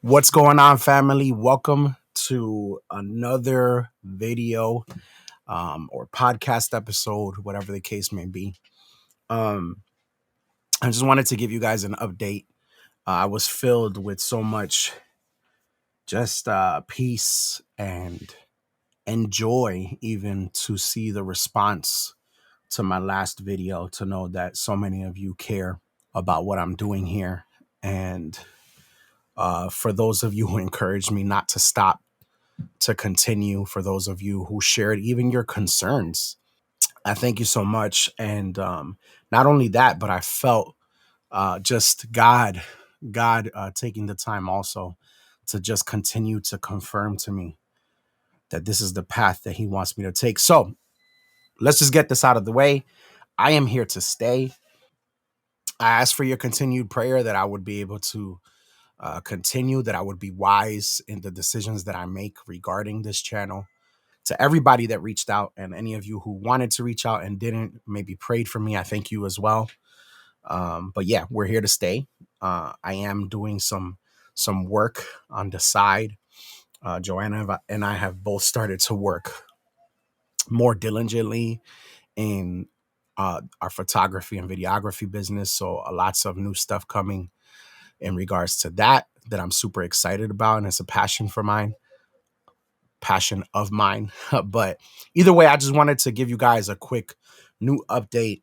What's going on, family? Welcome to another video or podcast episode, whatever the case may be. Um, I just wanted to give you guys an update. I was filled with so much just peace and joy, even to see the response to my last video, to know that so many of you care about what I'm doing here. And for those of you who encouraged me not to stop, to continue, for those of you who shared even your concerns, I thank you so much. And not only that, but I felt just God taking the time also to just continue to confirm to me that this is the path that he wants me to take. So let's just get this out of the way. I am here to stay. I ask for your continued prayer that I would be able to continue, that I would be wise in the decisions that I make regarding this channel. To everybody that reached out, and any of you who wanted to reach out and didn't, maybe prayed for me, I thank you as well. But yeah, we're here to stay. I am doing some work on the side. Joanna and I have both started to work more diligently in our photography and videography business. So lots of new stuff coming in regards to that I'm super excited about, and it's a passion of mine. But either way, I just wanted to give you guys a quick new update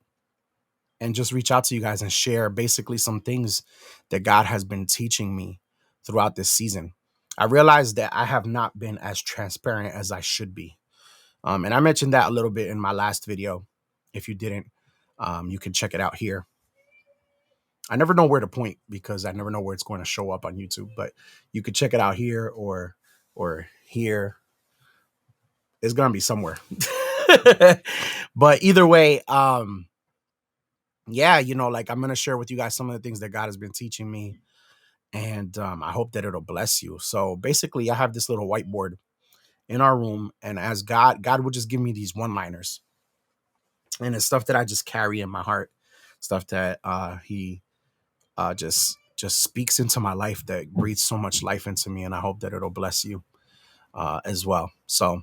and just reach out to you guys and share basically some things that God has been teaching me throughout this season. I realized that I have not been as transparent as I should be. And I mentioned that a little bit in my last video. If you didn't, you can check it out here. I never know where to point because I never know where it's going to show up on YouTube, but you could check it out here or here. It's gonna be somewhere. But either way, yeah, like, I'm gonna share with you guys some of the things that God has been teaching me, and I hope that it'll bless you. So basically, I have this little whiteboard in our room, and as God would just give me these one-liners, and it's stuff that I just carry in my heart, stuff that He just speaks into my life, that breathes so much life into me, and I hope that it'll bless you as well. So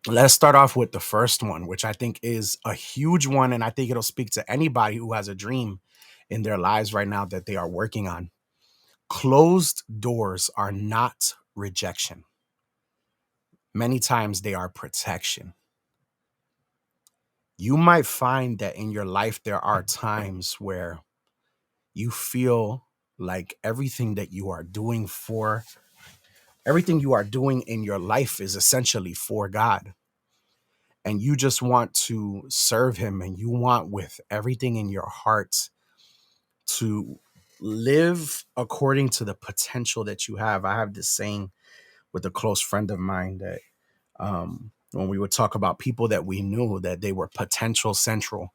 let's start off with the first one, which I think is a huge one. And I think it'll speak to anybody who has a dream in their lives right now that they are working on. Closed doors are not rejection. Many times they are protection. You might find that in your life, there are times where you feel like everything you are doing in your life is essentially for God. And you just want to serve him, and you want with everything in your heart to live according to the potential that you have. I have this saying with a close friend of mine that when we would talk about people that we knew, that they were potential central.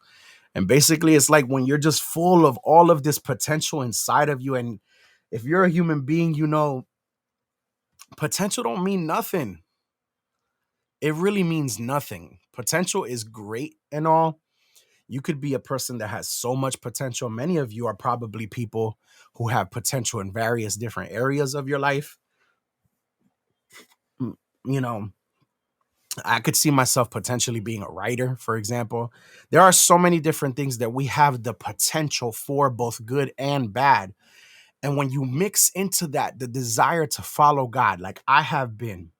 And basically, it's like when you're just full of all of this potential inside of you. And if you're a human being, potential don't mean nothing. It really means nothing. Potential is great and all. You could be a person that has so much potential. Many of you are probably people who have potential in various different areas of your life. Mm, You know, I could see myself potentially being a writer, for example. There are so many different things that we have the potential for, both good and bad. And when you mix into that the desire to follow God, like I have been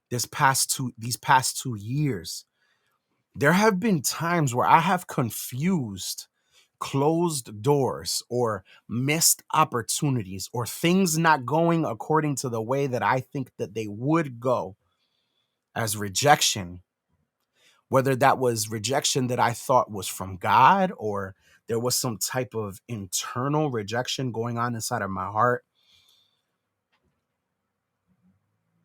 these past 2 years, there have been times where I have confused closed doors or missed opportunities or things not going according to the way that I think that they would go as rejection, whether that was rejection that I thought was from God, or there was some type of internal rejection going on inside of my heart.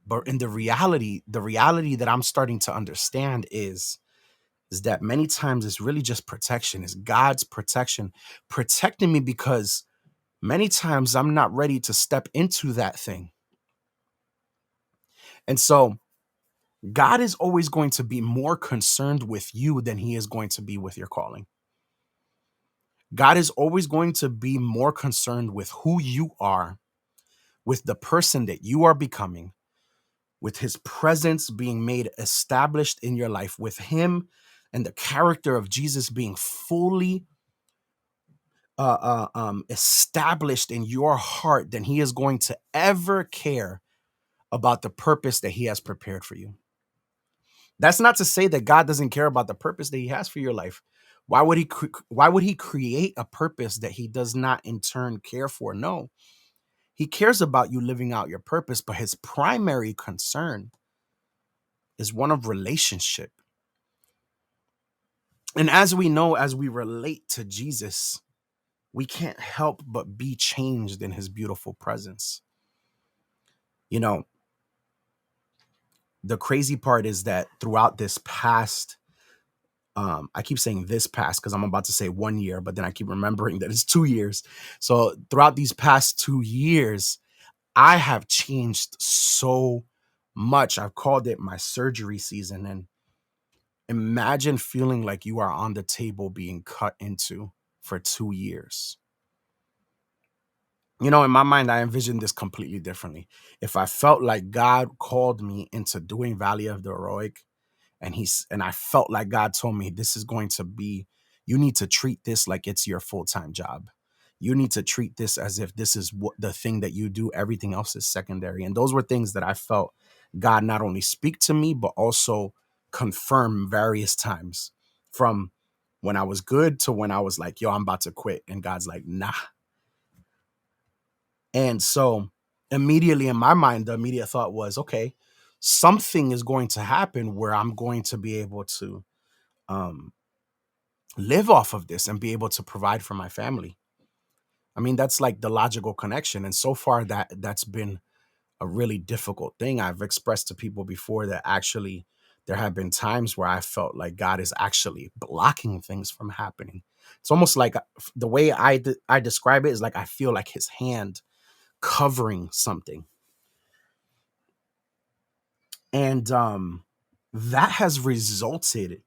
But in the reality that I'm starting to understand is that many times it's really just protection. It's God's protection, protecting me, because many times I'm not ready to step into that thing. And so God is always going to be more concerned with you than he is going to be with your calling. God is always going to be more concerned with who you are with the person that you are becoming, with his presence being made established in your life, with him and the character of Jesus being fully established in your heart, then he is going to ever care about the purpose that he has prepared for you. That's not to say that God doesn't care about the purpose that he has for your life. Why would he create a purpose that he does not in turn care for? No. He cares about you living out your purpose, but his primary concern is one of relationship. And as we know, as we relate to Jesus, we can't help but be changed in his beautiful presence. You know, the crazy part is that throughout this past, I keep saying this past because I'm about to say 1 year, but then I keep remembering that it's 2 years. So throughout these past 2 years, I have changed so much. I've called it my surgery season. And imagine feeling like you are on the table being cut into for 2 years. You know, in my mind, I envisioned this completely differently. If I felt like God called me into doing Valley of the Heroic, and I felt like God told me this is going to be, you need to treat this like it's your full-time job. You need to treat this as if this is what the thing that you do. Everything else is secondary. And those were things that I felt God not only speak to me, but also confirm various times, from when I was good to when I was like, yo, I'm about to quit. And God's like, nah. And so immediately in my mind, the immediate thought was, okay, something is going to happen where I'm going to be able to um, live off of this and be able to provide for my family. I mean, that's like the logical connection. And so far that's been a really difficult thing. I've expressed to people before that actually there have been times where I felt like God is actually blocking things from happening. It's almost like the way I describe it is like I feel like his hand covering something. And that has resulted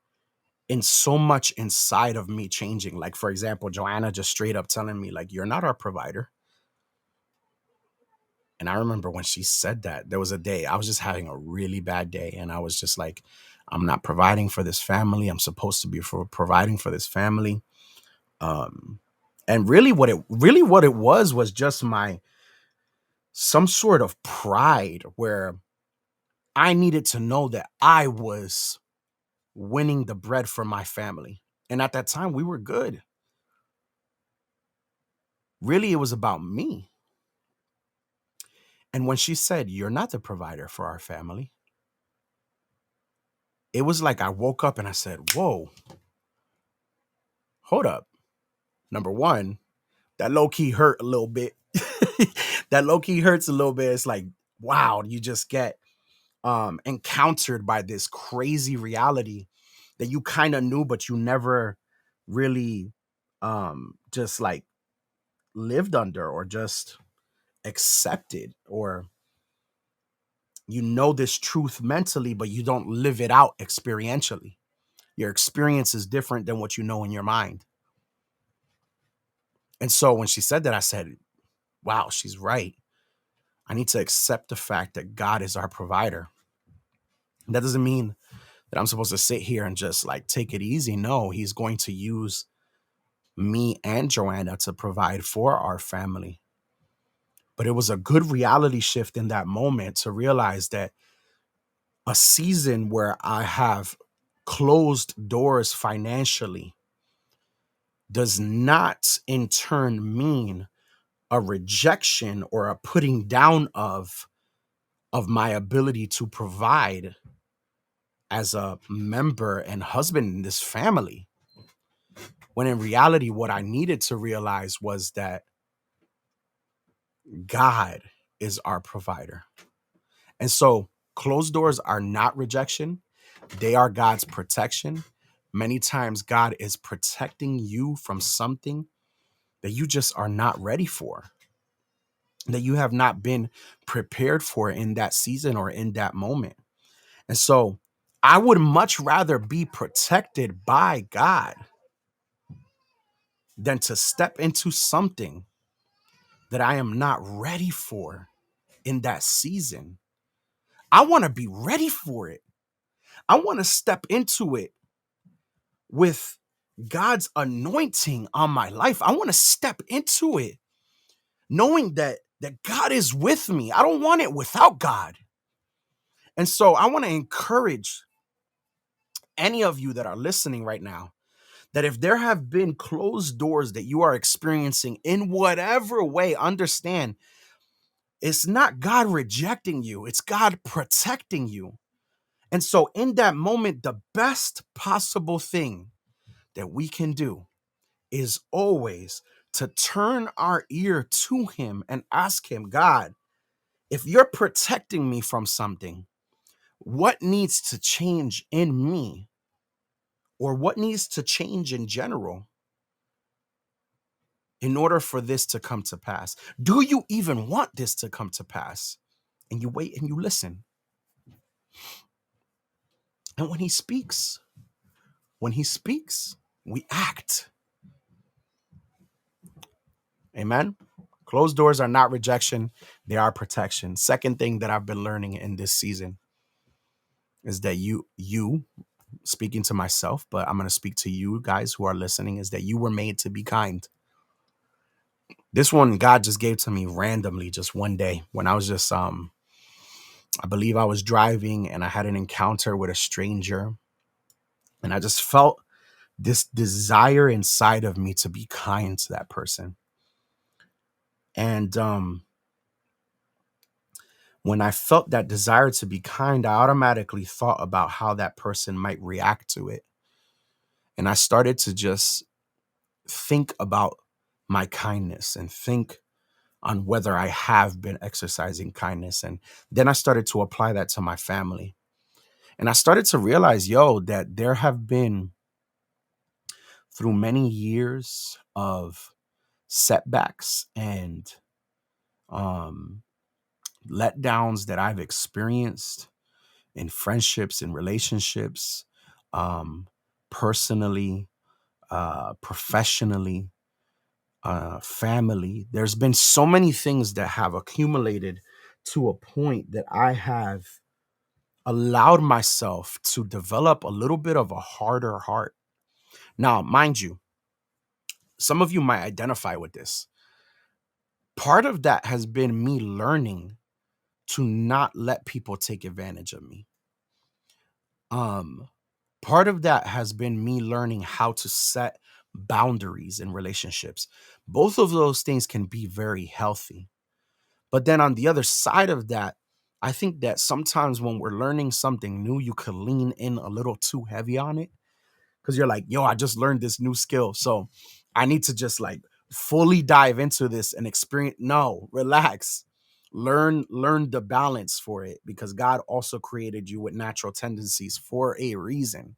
in so much inside of me changing. Like, for example, Joanna just straight up telling me, like, you're not our provider. And I remember when she said that, there was a day I was just having a really bad day. And I was just like, I'm not providing for this family. I'm supposed to be providing for this family. Um, and really what it was just some sort of pride where I needed to know that I was winning the bread for my family. And at that time, we were good. Really, it was about me. And when she said, you're not the provider for our family, it was like I woke up and I said, whoa, hold up. Number one, that low key hurt a little bit. That low key hurts a little bit. It's like, wow, you just get encountered by this crazy reality that you kind of knew, but you never really just like lived under or just accepted, or you know this truth mentally, but you don't live it out experientially. Your experience is different than what you know in your mind. And so when she said that, I said, wow, she's right. I need to accept the fact that God is our provider. That doesn't mean that I'm supposed to sit here and just like take it easy. No, he's going to use me and Joanna to provide for our family. But it was a good reality shift in that moment to realize that a season where I have closed doors financially does not in turn mean a rejection or a putting down of my ability to provide as a member and husband in this family. When in reality, what I needed to realize was that God is our provider. And so closed doors are not rejection. They are God's protection. Many times God is protecting you from something that you just are not ready for, that you have not been prepared for in that season or in that moment. And so I would much rather be protected by God than to step into something that I am not ready for. in that season. I want to be ready for it. I want to step into it with God's anointing on my life. I want to step into it knowing that God is with me. I don't want it without God. And so I want to encourage any of you that are listening right now that if there have been closed doors that you are experiencing in whatever way, understand it's not God rejecting you, it's God protecting you. And so in that moment, the best possible thing that we can do is always to turn our ear to him and ask him, God, if you're protecting me from something, what needs to change in me, or what needs to change in general in order for this to come to pass? Do you even want this to come to pass? And you wait and you listen. And when he speaks, we act. Amen. Closed doors are not rejection, they are protection. Second thing that I've been learning in this season is that you speaking to myself, but I'm going to speak to you guys who are listening, is that you were made to be kind. This one God just gave to me randomly just one day when I was just I believe I was driving and I had an encounter with a stranger, and I just felt this desire inside of me to be kind to that person. And when I felt that desire to be kind, I automatically thought about how that person might react to it. And I started to just think about my kindness and think on whether I have been exercising kindness. And then I started to apply that to my family. And I started to realize, that there have been, through many years of setbacks and um, letdowns that I've experienced in friendships and relationships, um, personally, professionally, family. There's been so many things that have accumulated to a point that I have allowed myself to develop a little bit of a harder heart. Now, mind you, some of you might identify with this. Part of that has been me learning to not let people take advantage of me. Um, Part of that has been me learning how to set boundaries in relationships. Both of those things can be very healthy. But then on the other side of that, I think that sometimes when we're learning something new, you could lean in a little too heavy on it because you're like, I just learned this new skill. So I need to just like fully dive into this and experience. No, relax. Learn the balance for it, because God also created you with natural tendencies for a reason.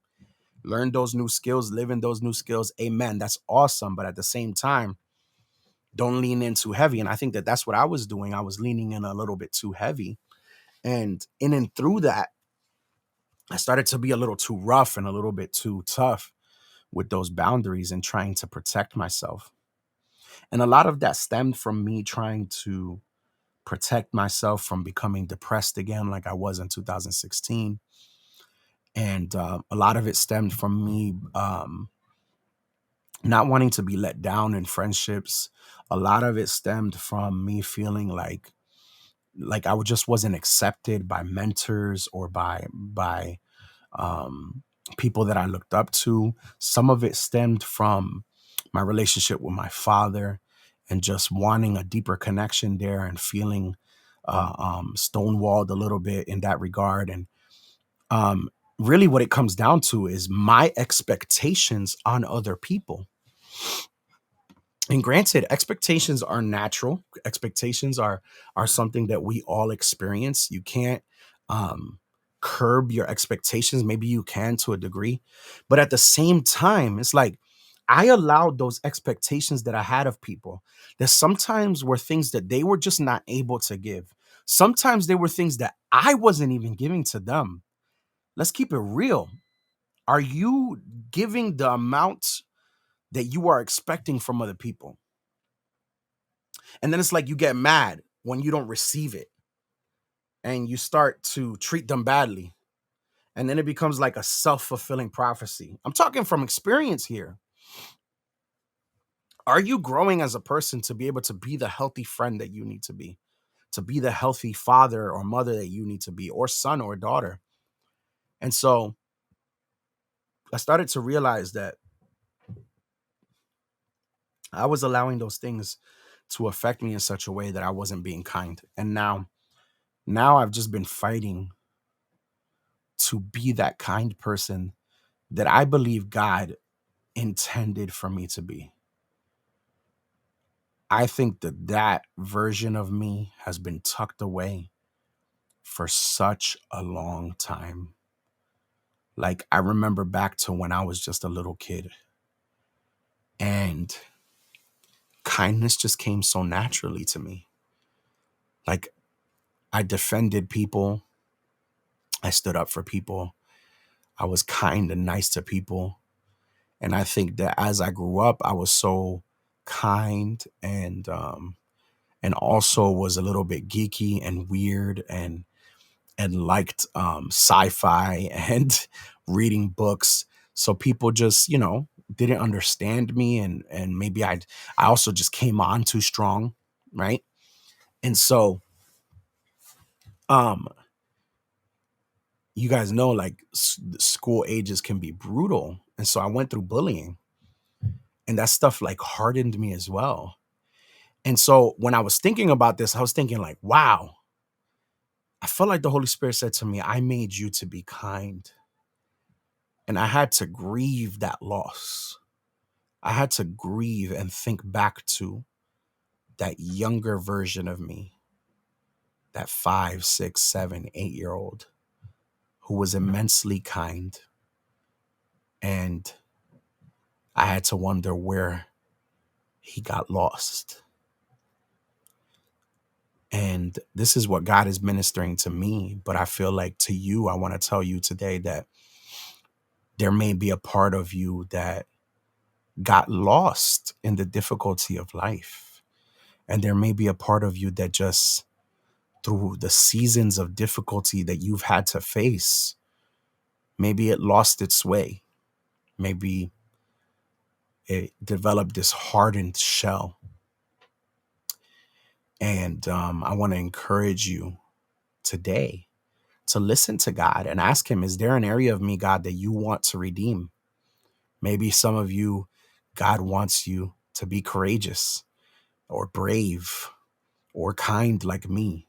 Learn those new skills, live in those new skills. Amen. That's awesome. But at the same time, don't lean in too heavy. And I think that that's what I was doing. I was leaning in a little bit too heavy. And in and through that, I started to be a little too rough and a little bit too tough with those boundaries and trying to protect myself. And a lot of that stemmed from me trying to protect myself from becoming depressed again, like I was in 2016. And a lot of it stemmed from me not wanting to be let down in friendships. A lot of it stemmed from me feeling like just wasn't accepted by mentors or by um, people that I looked up to. Some of it stemmed from my relationship with my father and just wanting a deeper connection there and feeling stonewalled a little bit in that regard. And um, really what it comes down to is my expectations on other people. And granted, expectations are natural. Expectations are something that we all experience. You can't um, curb your expectations. Maybe you can to a degree, but at the same time, it's like I allowed those expectations that I had of people that sometimes were things that they were just not able to give. Sometimes they were things that I wasn't even giving to them. Let's keep it real. Are you giving the amount that you are expecting from other people? And then it's like you get mad when you don't receive it. and you start to treat them badly. And then it becomes like a self-fulfilling prophecy. I'm talking from experience here. Are you growing as a person to be able to be the healthy friend that you need to be the healthy father or mother that you need to be, or son or daughter? And so I started to realize that I was allowing those things to affect me in such a way that I wasn't being kind. And now I've just been fighting to be that kind person that I believe God intended for me to be. I think that that version of me has been tucked away for such a long time. Like, I remember back to when I was just a little kid, and kindness just came so naturally to me. Like, I defended people, I stood up for people, I was kind and nice to people. And I think that as I grew up, I was so kind and also was a little bit geeky and weird and liked sci-fi and reading books. So people just, didn't understand me, and maybe I also just came on too strong, right? And so um you guys know, like, school ages can be brutal. And so I went through bullying, and that stuff like hardened me as well. And so when I was thinking about this, I was thinking like, wow, I felt like the Holy Spirit said to me, I made you to be kind. And I had to grieve that loss. I had to grieve and think back to that younger version of me, that 5, 6, 7, 8 year old who was immensely kind. And I had to wonder where he got lost. And this is what God is ministering to me. But I feel like to you, I want to tell you today that there may be a part of you that got lost in the difficulty of life. And there may be a part of you that just, through the seasons of difficulty that you've had to face, maybe it lost its way. Maybe it developed this hardened shell. And I want to encourage you today to listen to God and ask him, is there an area of me, God, that you want to redeem? Maybe some of you, God wants you to be courageous or brave or kind like me,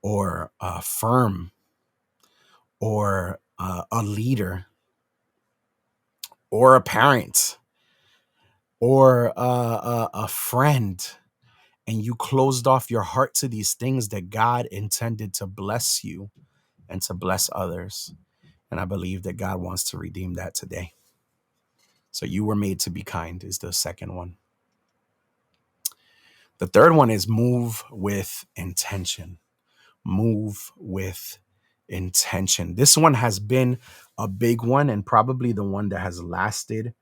or firm, or a leader, or a parent, or a friend. And you closed off your heart to these things that God intended to bless you and to bless others. And I believe that God wants to redeem that today. So you were made to be kind is the second one. The third one is move with intention. Move with intention. This one has been a big one, and probably the one that has lasted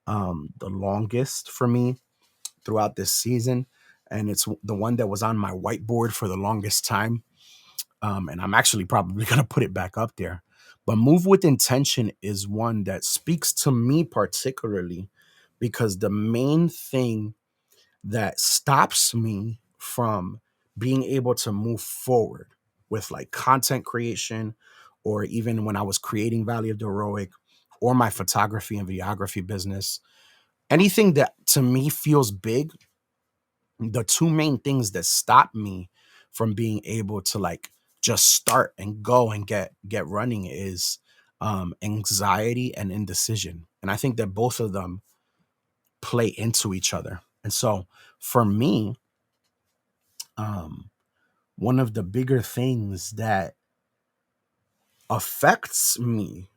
the longest for me throughout this season. And it's the one that was on my whiteboard for the longest time. And I'm actually probably going to put it back up there. But move with intention is one that speaks to me particularly, because the main thing that stops me from being able to move forward with like content creation, or even when I was creating Valley of the Heroic, or my photography and videography business, anything that to me feels big, the two main things that stop me from being able to like just start and go and get running is anxiety and indecision. And I think that both of them play into each other. And so for me, one of the bigger things that affects me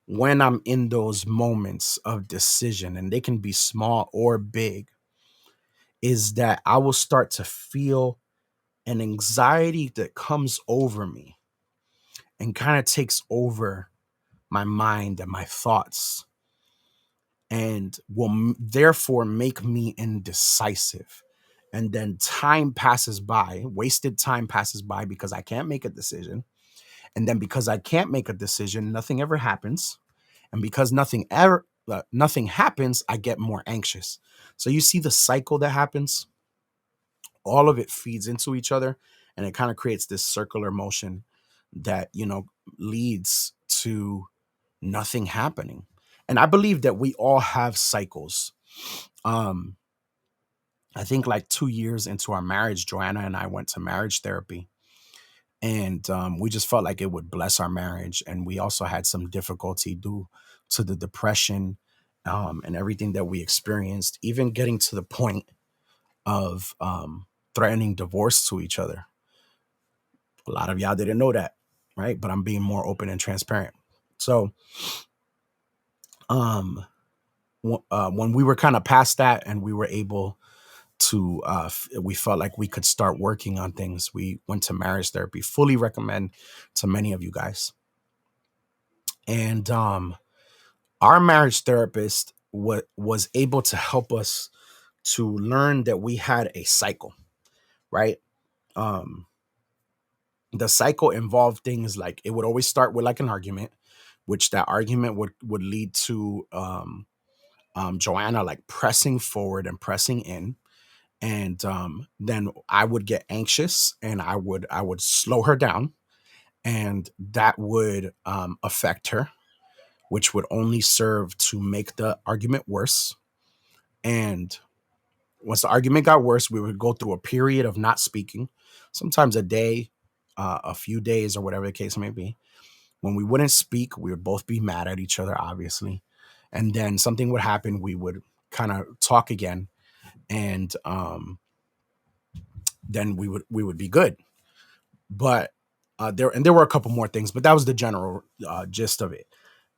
when I'm in those moments of decision, and they can be small or big, is that I will start to feel an anxiety that comes over me and kind of takes over my mind and my thoughts, and will therefore make me indecisive And then time passes by, wasted time passes by because I can't make a decision. And then because I can't make a decision, nothing ever happens. And because nothing happens, I get more anxious. So you see the cycle that happens, all of it feeds into each other, and it kind of creates this circular motion that, leads to nothing happening. And I believe that we all have cycles. Um, I think like 2 years into our marriage, Joanna and I went to marriage therapy, and we just felt like it would bless our marriage. And we also had some difficulty due to the depression, and everything that we experienced, even getting to the point of threatening divorce to each other. A lot of y'all didn't know that, right? But I'm being more open and transparent. So um, when we were kind of past that and we were able to, we felt like we could start working on things, we went to marriage therapy. Fully recommend to many of you guys. And our marriage therapist was able to help us to learn that we had a cycle, right? Um, the cycle involved things like it would always start with like an argument, which that argument would lead to Joanna like pressing forward and pressing in, and then I would get anxious and I would slow her down, and that would affect her, which would only serve to make the argument worse. And once the argument got worse, we would go through a period of not speaking, sometimes a day, a few days, or whatever the case may be. When we wouldn't speak, we would both be mad at each other, obviously. And then something would happen. We would kind of talk again, and then we would be good. But there were a couple more things, but that was the general gist of it.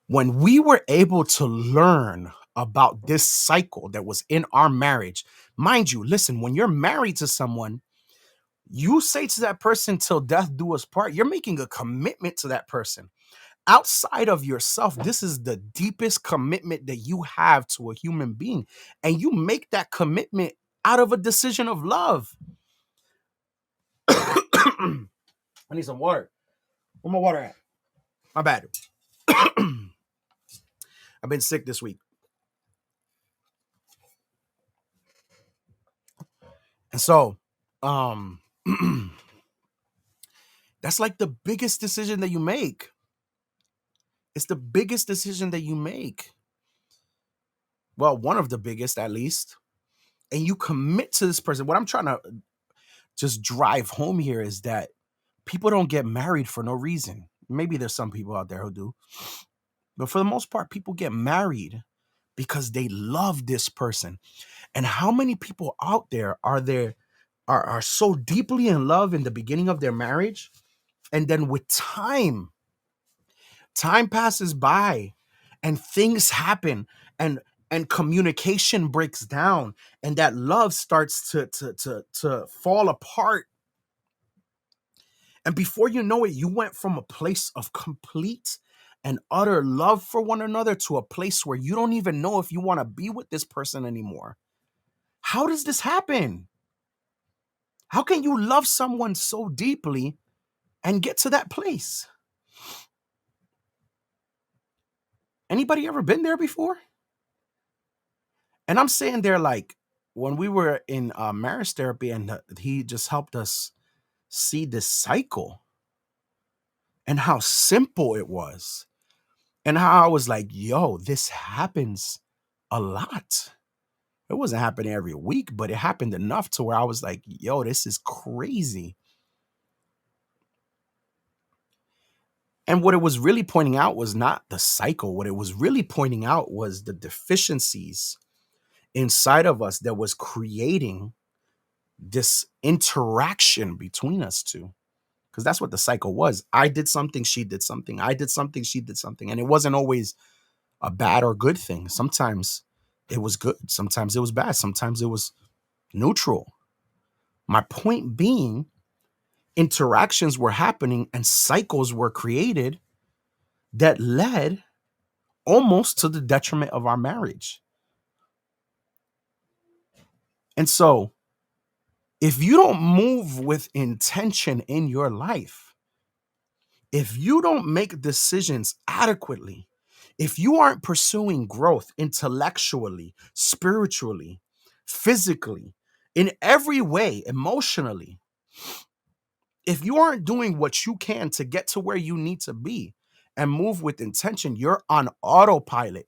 When we were able to learn about this cycle that was in our marriage, mind you, listen, when you're married to someone, you say to that person, till death do us part. You're making a commitment to that person. Outside of yourself, this is the deepest commitment that you have to a human being. And you make that commitment out of a decision of love. I need some water. Where my water at? My bad. I've been sick this week. And so, um, that's like the biggest decision that you make. It's the biggest decision that you make. Well, one of the biggest, at least. And you commit to this person. What I'm trying to just drive home here is that people don't get married for no reason. Maybe there's some people out there who do. But for the most part, people get married because they love this person. And how many people out there are so deeply in love in the beginning of their marriage, and then with time passes by and things happen, and communication breaks down, and that love starts to fall apart. And before you know it, you went from a place of complete and utter love for one another to a place where you don't even know if you want to be with this person anymore. How does this happen? How can you love someone so deeply and get to that place? Anybody ever been there before? And I'm saying there, like, when we were in marriage therapy, and he just helped us see this cycle and how simple it was, and how I was like, yo, this happens a lot. It wasn't happening every week, but it happened enough to where I was like, yo, this is crazy. And what it was really pointing out was not the cycle. What it was really pointing out was the deficiencies inside of us that was creating this interaction between us two. Because that's what the cycle was. I did something, she did something. I did something, she did something. And it wasn't always a bad or good thing. Sometimes it was good. Sometimes it was bad. Sometimes it was neutral. My point being, interactions were happening and cycles were created that led almost to the detriment of our marriage. And so If you don't move with intention in your life, if you don't make decisions adequately, if you aren't pursuing growth intellectually, spiritually, physically, in every way, emotionally, if you aren't doing what you can to get to where you need to be and move with intention, you're on autopilot.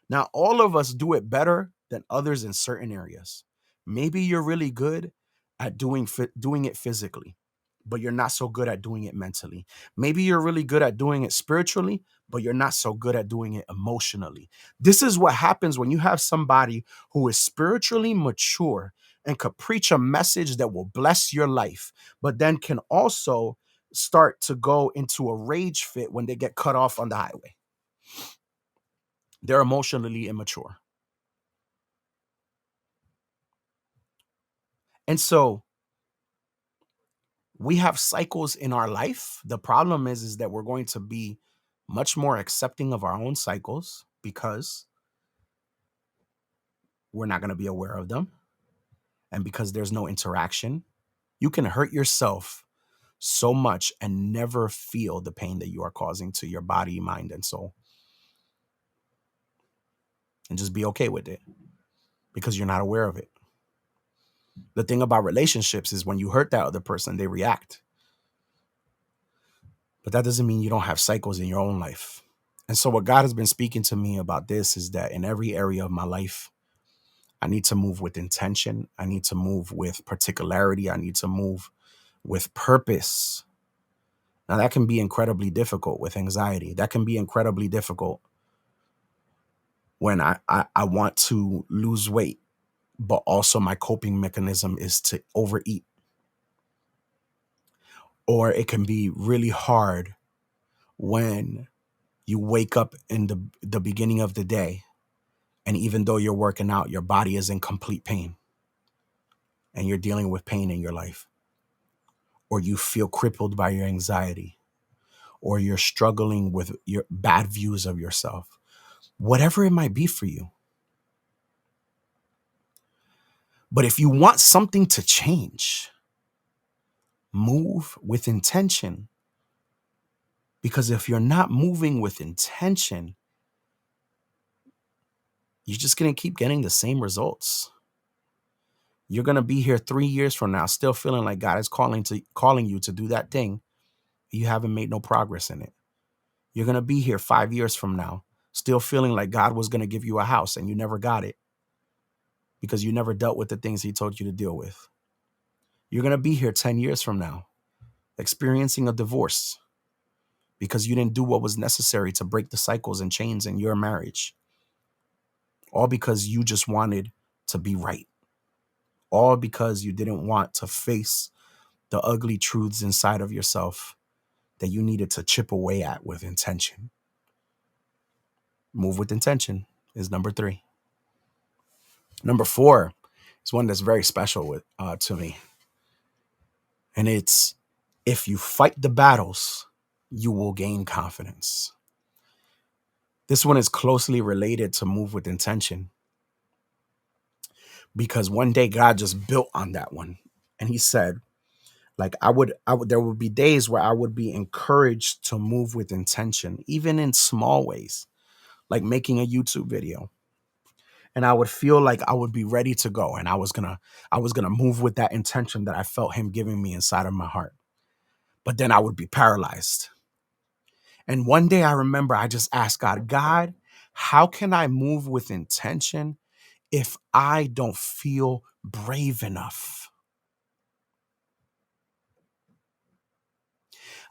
Now, all of us do it better than others in certain areas. Maybe you're really good at doing it physically, but you're not so good at doing it mentally. Maybe you're really good at doing it spiritually, but you're not so good at doing it emotionally. This is what happens when you have somebody who is spiritually mature and could preach a message that will bless your life, but then can also start to go into a rage fit when they get cut off on the highway. They're emotionally immature. And so we have cycles in our life. The problem is that we're going to be much more accepting of our own cycles because we're not going to be aware of them. And because there's no interaction, you can hurt yourself so much and never feel the pain that you are causing to your body, mind, and soul. And just be okay with it because you're not aware of it. The thing about relationships is when you hurt that other person, they react. But that doesn't mean you don't have cycles in your own life. And so what God has been speaking to me about this is that in every area of my life, I need to move with intention. I need to move with particularity. I need to move with purpose. Now, that can be incredibly difficult with anxiety. That can be incredibly difficult when I want to lose weight, but also my coping mechanism is to overeat. Or it can be really hard when you wake up in the beginning of the day, and even though you're working out, your body is in complete pain and you're dealing with pain in your life, or you feel crippled by your anxiety, or you're struggling with your bad views of yourself, whatever it might be for you. But if you want something to change, move with intention. Because if you're not moving with intention, you're just going to keep getting the same results. You're going to be here 3 years from now still feeling like God is calling you to do that thing. You haven't made no progress in it. You're going to be here 5 years from now still feeling like God was going to give you a house and you never got it because you never dealt with the things he told you to deal with. You're going to be here 10 years from now experiencing a divorce because you didn't do what was necessary to break the cycles and chains in your marriage. All because you just wanted to be right. All because you didn't want to face the ugly truths inside of yourself that you needed to chip away at with intention. Move with intention is number 3. Number 4 is one that's very special to me. And it's, if you fight the battles, you will gain confidence. This one is closely related to move with intention because one day God just built on that one. And he said, like, there would be days where I would be encouraged to move with intention, even in small ways, like making a YouTube video. And I would feel like I would be ready to go. And I was going to move with that intention that I felt him giving me inside of my heart. But then I would be paralyzed. And one day I remember I just asked God, how can I move with intention if I don't feel brave enough?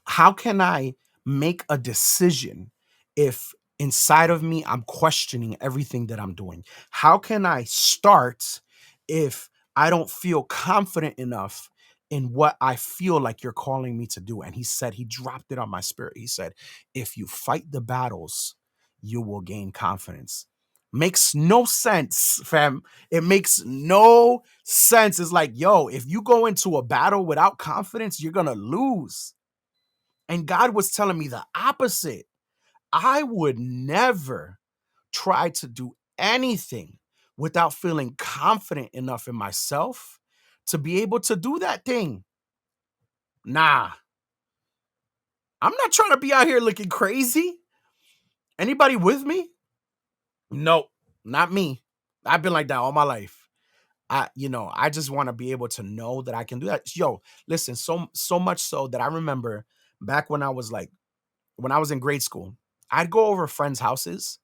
How can I make a decision if inside of me I'm questioning everything that I'm doing? How can I start if I don't feel confident enough in what I feel like you're calling me to do? And he said, he dropped it on my spirit. He said, if you fight the battles, you will gain confidence. Makes no sense, fam. It makes no sense. It's like, yo, if you go into a battle without confidence, you're going to lose. And God was telling me the opposite. I would never try to do anything without feeling confident enough in myself to be able to do that thing. Nah, I'm not trying to be out here looking crazy. Anybody with me? Nope, not me. I've been like that all my life. I just want to be able to know that I can do that. Yo, listen, so much so that I remember back when I was in grade school, I'd go over friends' houses.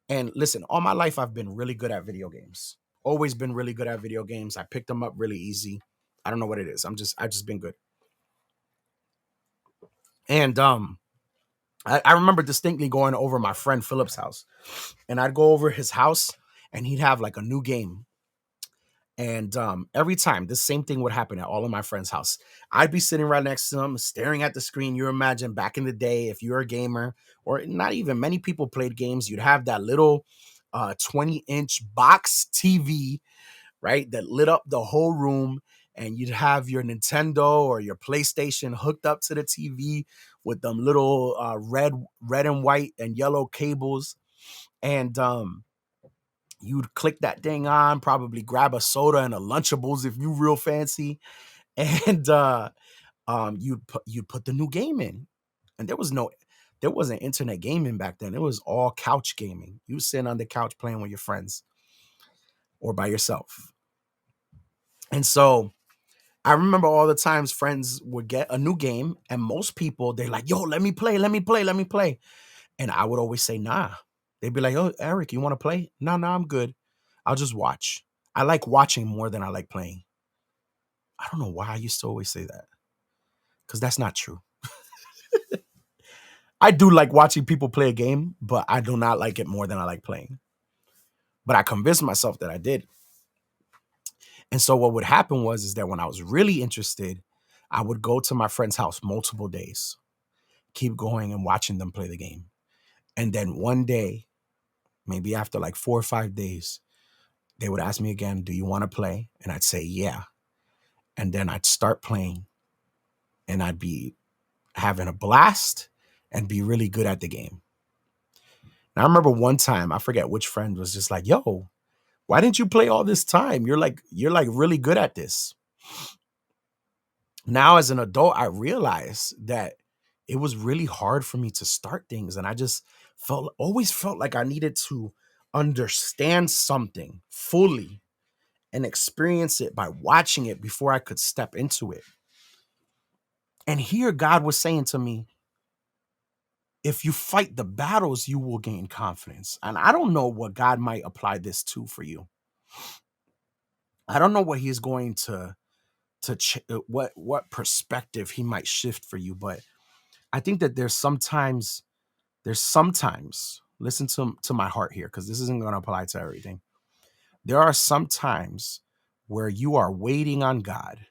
And listen, all my life I've been really good at video games. Always been really good at video games. I picked them up really easy. I don't know what it is. I've just been good. And I remember distinctly going over my friend Philip's house. And I'd go over his house and he'd have like a new game. And every time the same thing would happen at all of my friends' house. I'd be sitting right next to them, staring at the screen. You imagine back in the day, if you're a gamer, or not even many people played games, you'd have that little 20-inch box TV, right? That lit up the whole room. And you'd have your Nintendo or your PlayStation hooked up to the TV with them little red and white and yellow cables. And you'd click that thing on, probably grab a soda and a Lunchables if you real fancy, and you'd put the new game in. And there wasn't internet gaming back then. It was all couch gaming. You sitting on the couch playing with your friends or by yourself. And so I remember all the times friends would get a new game, and most people they're like, "Yo, let me play, let me play, let me play," and I would always say, "Nah." They'd be like, "Oh, Eric, you want to play?" No, no, I'm good. I'll just watch. I like watching more than I like playing. I don't know why I used to always say that, because that's not true. I do like watching people play a game, but I do not like it more than I like playing. But I convinced myself that I did. And so what would happen was is that when I was really interested, I would go to my friend's house multiple days, keep going and watching them play the game. And then one day, maybe after like 4 or 5 days, they would ask me again, "Do you want to play?" And I'd say, "Yeah." And then I'd start playing and I'd be having a blast and be really good at the game. And I remember one time, I forget which friend was just like, "Yo, why didn't you play all this time? You're like really good at this." Now as an adult, I realize that it was really hard for me to start things. And I just always felt like I needed to understand something fully and experience it by watching it before I could step into it. And here God was saying to me, if you fight the battles, you will gain confidence. And I don't know what God might apply this to for you. I don't know what he's going what perspective he might shift for you, but I think that there's sometimes listen to my heart here, because this isn't going to apply to everything. There are some times where you are waiting on God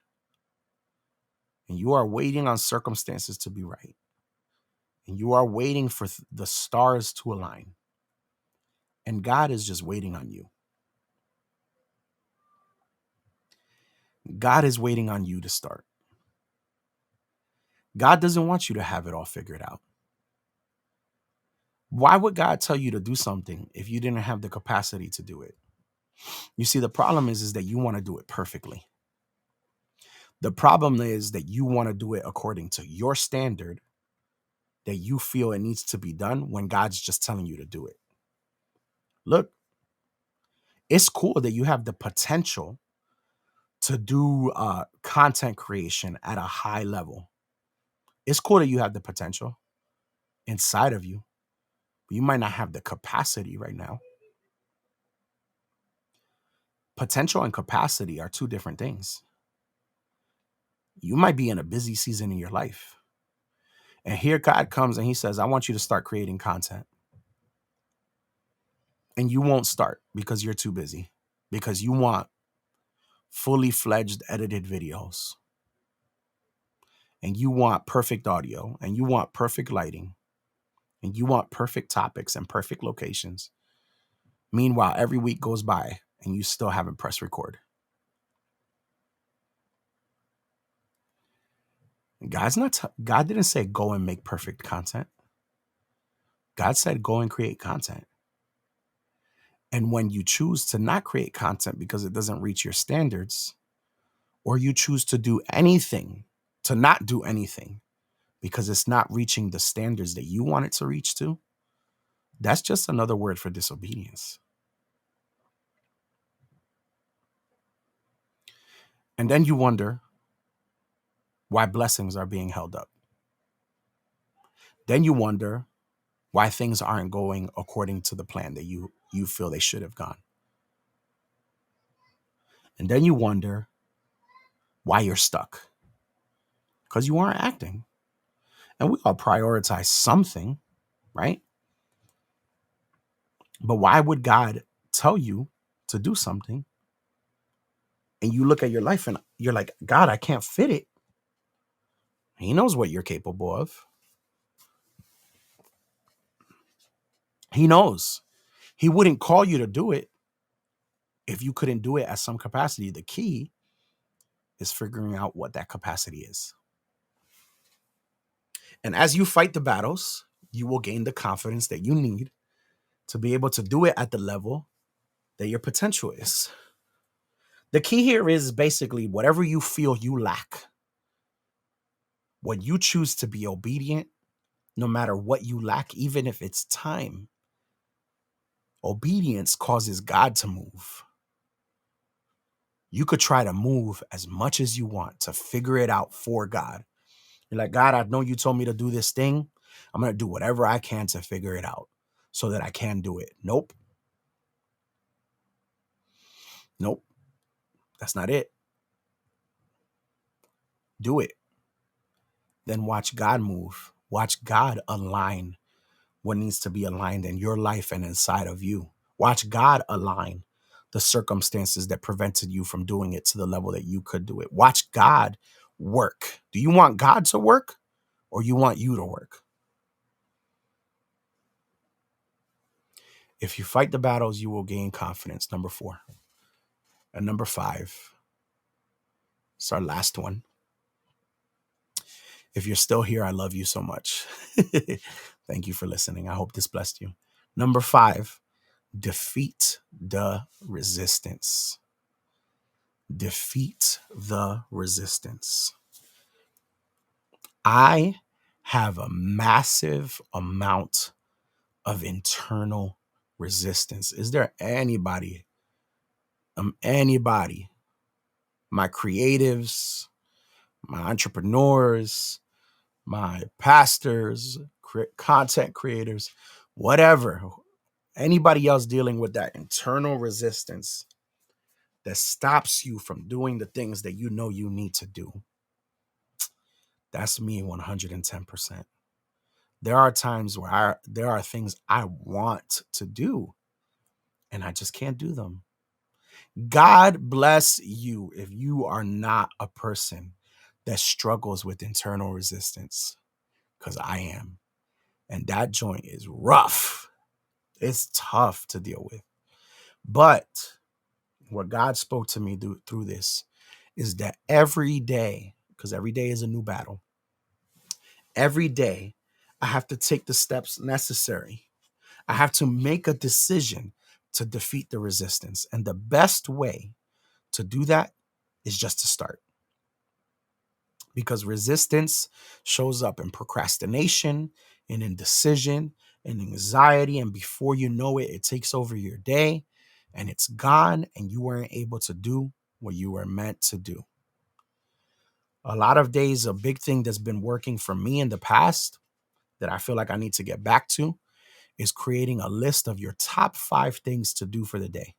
and you are waiting on circumstances to be right, and you are waiting for the stars to align, and God is just waiting on you. God is waiting on you to start. God doesn't want you to have it all figured out. Why would God tell you to do something if you didn't have the capacity to do it? You see, the problem is that you want to do it perfectly. The problem is that you want to do it according to your standard that you feel it needs to be done when God's just telling you to do it. Look, it's cool that you have the potential to do content creation at a high level. It's cool that you have the potential inside of you, but you might not have the capacity right now. Potential and capacity are two different things. You might be in a busy season in your life. And here God comes and he says, "I want you to start creating content." And you won't start because you're too busy, because you want fully fledged edited videos, and you want perfect audio, and you want perfect lighting, and you want perfect topics and perfect locations. Meanwhile, every week goes by and you still haven't pressed record. God didn't say go and make perfect content. God said go and create content. And when you choose to not create content because it doesn't reach your standards, or you choose to do anything, to not do anything because it's not reaching the standards that you want it to reach to, that's just another word for disobedience. And then you wonder why blessings are being held up. Then you wonder why things aren't going according to the plan that you feel they should have gone. And then you wonder why you're stuck, because you aren't acting. And we all prioritize something, right? But why would God tell you to do something and you look at your life and you're like, God, I can't fit it? He knows what you're capable of. He knows. He wouldn't call you to do it if you couldn't do it at some capacity. The key is figuring out what that capacity is. And as you fight the battles, you will gain the confidence that you need to be able to do it at the level that your potential is. The key here is basically whatever you feel you lack, when you choose to be obedient, no matter what you lack, even if it's time, obedience causes God to move. You could try to move as much as you want to figure it out for God. You're like, God, I know you told me to do this thing. I'm going to do whatever I can to figure it out so that I can do it. Nope. Nope. That's not it. Do it. Then watch God move. Watch God align what needs to be aligned in your life and inside of you. Watch God align the circumstances that prevented you from doing it to the level that you could do it. Watch God work. Do you want God to work or you want you to work? If you fight the battles, you will gain confidence. Number 4. And number 5, it's our last one. If you're still here, I love you so much. Thank you for listening. I hope this blessed you. Number 5, defeat the resistance. Defeat the resistance. I have a massive amount of internal resistance. Is there anybody, my creatives, my entrepreneurs, my pastors, content creators, whatever, anybody else dealing with that internal resistance that stops you from doing the things that you know you need to do? That's me 110%. There are times where there are things I want to do and I just can't do them. God bless you if you are not a person that struggles with internal resistance, because I am. And that joint is rough. It's tough to deal with. But what God spoke to me through this is that every day, because every day is a new battle, every day I have to take the steps necessary. I have to make a decision to defeat the resistance. And the best way to do that is just to start. Because resistance shows up in procrastination, in indecision, in anxiety. And before you know it, it takes over your day and it's gone and you weren't able to do what you were meant to do. A lot of days, a big thing that's been working for me in the past that I feel like I need to get back to is creating a list of your top 5 things to do for the day.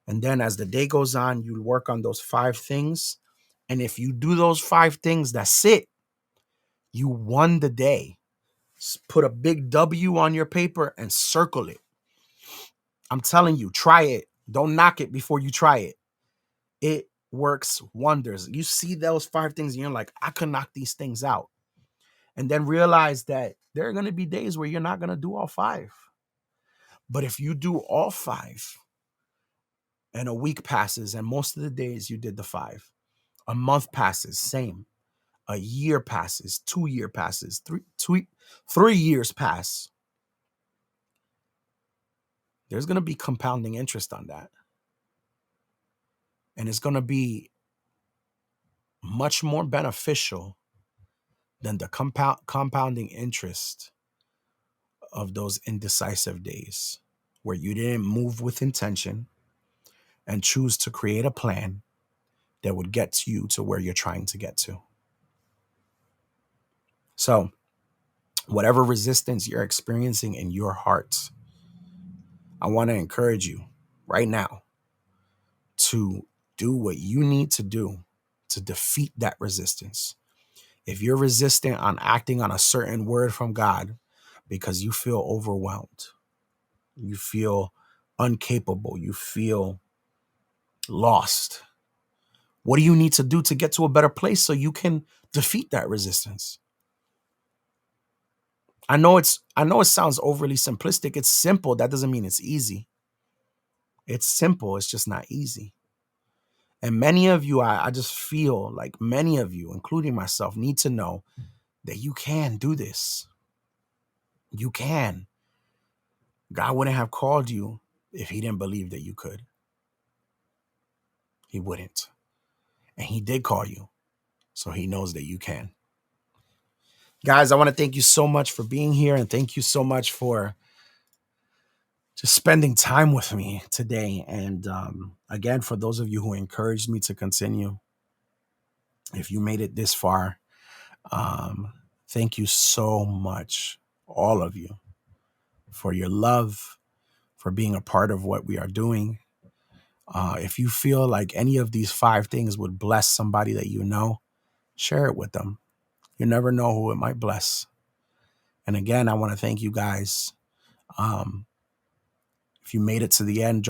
And then as the day goes on, you work on those 5 things. And if you do those 5 things, that's it. You won the day. Put a big W on your paper and circle it. I'm telling you, try it. Don't knock it before you try it. It works wonders. You see those 5 things and you're like, I can knock these things out. And then realize that there are going to be days where you're not going to do all 5. But if you do all 5 and a week passes and most of the days you did the 5, a month passes, same. A year passes, 2 year passes, 3 years pass. There's going to be compounding interest on that. And it's going to be much more beneficial than the compounding interest of those indecisive days where you didn't move with intention and choose to create a plan that would get you to where you're trying to get to. So, whatever resistance you're experiencing in your heart, I want to encourage you right now to do what you need to do to defeat that resistance. If you're resistant on acting on a certain word from God because you feel overwhelmed, you feel incapable, you feel lost, what do you need to do to get to a better place so you can defeat that resistance? I know it sounds overly simplistic. It's simple. That doesn't mean it's easy. It's simple. It's just not easy. And many of you, I just feel like many of you, including myself, need to know that you can do this. You can. God wouldn't have called you if he didn't believe that you could. He wouldn't. And he did call you. So he knows that you can. Guys, I want to thank you so much for being here. And thank you so much for just spending time with me today. And again, for those of you who encouraged me to continue, if you made it this far, thank you so much, all of you, for your love, for being a part of what we are doing. If you feel like any of these 5 things would bless somebody that you know, share it with them. You never know who it might bless. And again, I want to thank you guys. If you made it to the end,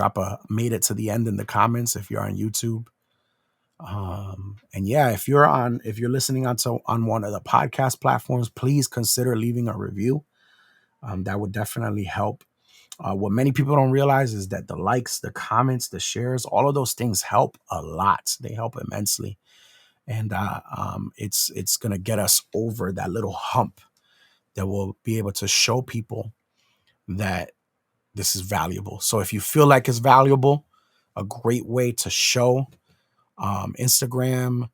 made it to the end in the comments if you're on YouTube. And yeah, if you're listening on one of the podcast platforms, please consider leaving a review. That would definitely help. What many people don't realize is that the likes, the comments, the shares, all of those things help a lot. They help immensely. And it's going to get us over that little hump that will be able to show people that this is valuable. So if you feel like it's valuable, a great way to show Instagram,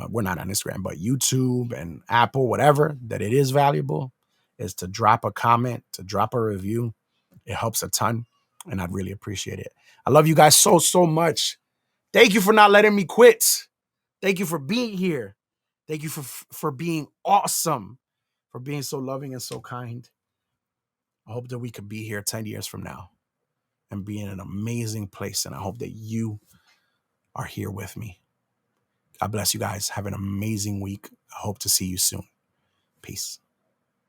we're not on Instagram, but YouTube and Apple, whatever, that it is valuable, is to drop a comment, to drop a review. It helps a ton, and I'd really appreciate it. I love you guys so, so much. Thank you for not letting me quit. Thank you for being here. Thank you for being awesome, for being so loving and so kind. I hope that we could be here 10 years from now and be in an amazing place, and I hope that you are here with me. God bless you guys. Have an amazing week. I hope to see you soon. Peace.